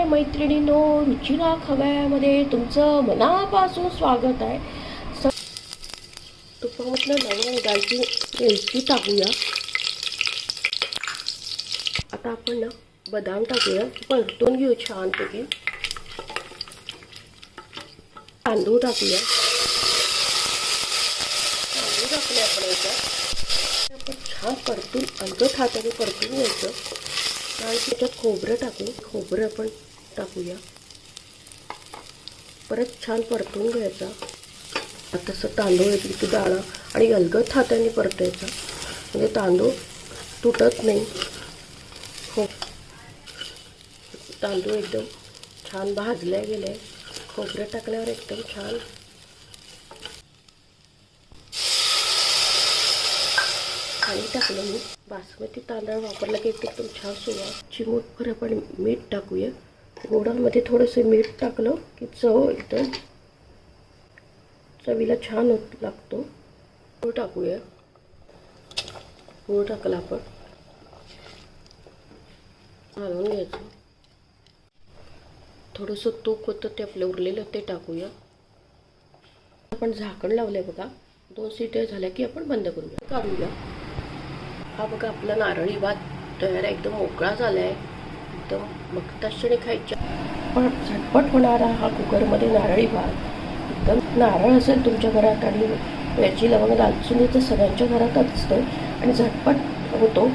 मैत्रिणींनो, रुचिरा खव्यामध्ये तुमचं मनापासून स्वागत आहे. तुपामधलं लवंग, दालचिनी, वेलची टाकूया. आता आपण ना बदाम टाकूया, परतून घेऊ छानपैकी. तांदूळ टाकूया. तांदूळ टाकले आपण याच्यात. आपण छान परतून अलगद हाताने परतून घ्यायचं. आणि त्याच्यात खोबरं टाकू. खोबरं आपण टाकूया. परत छान परतून घ्यायचा. आता तसं तांदूळ येतील की डाळ आणि अलगद हाताने परतायचा, म्हणजे तांदूळ तुटत नाही. हो, तांदूळ एकदम छान भाजले गेले. खोबरं टाकल्यावर एकदम छान. पाणी टाकलं मी. बासमती तांदूळ वापरला की एकदम छान सुवास. चिमूटभर आपण मीठ टाकूया. गोडामध्ये थोडंसं मीठ टाकलं की चव एकदम चवीला छान लागतो. गूळ टाकूया. गूळ टाकला आपण. घालून घ्यायचं. थोडंसं तूप होतं ते आपलं उरलेलं ते टाकूया. आपण झाकण लावलंय बघा. 2 शिट्या झाल्या की आपण बंद करूया. काढूया. हा बघा आपला नारळी भात तयार आहे. एकदम मोकळा झाला आहे. एकदम बघताक्षणी खायचा पण झटपट होणारा हा कुकरमध्ये नारळी भात. एकदम नारळ असेल तुमच्या घरात आणि वेलची, लवंग, दालचिनी तर सगळ्यांच्या घरात असतं आणि झटपट होतो.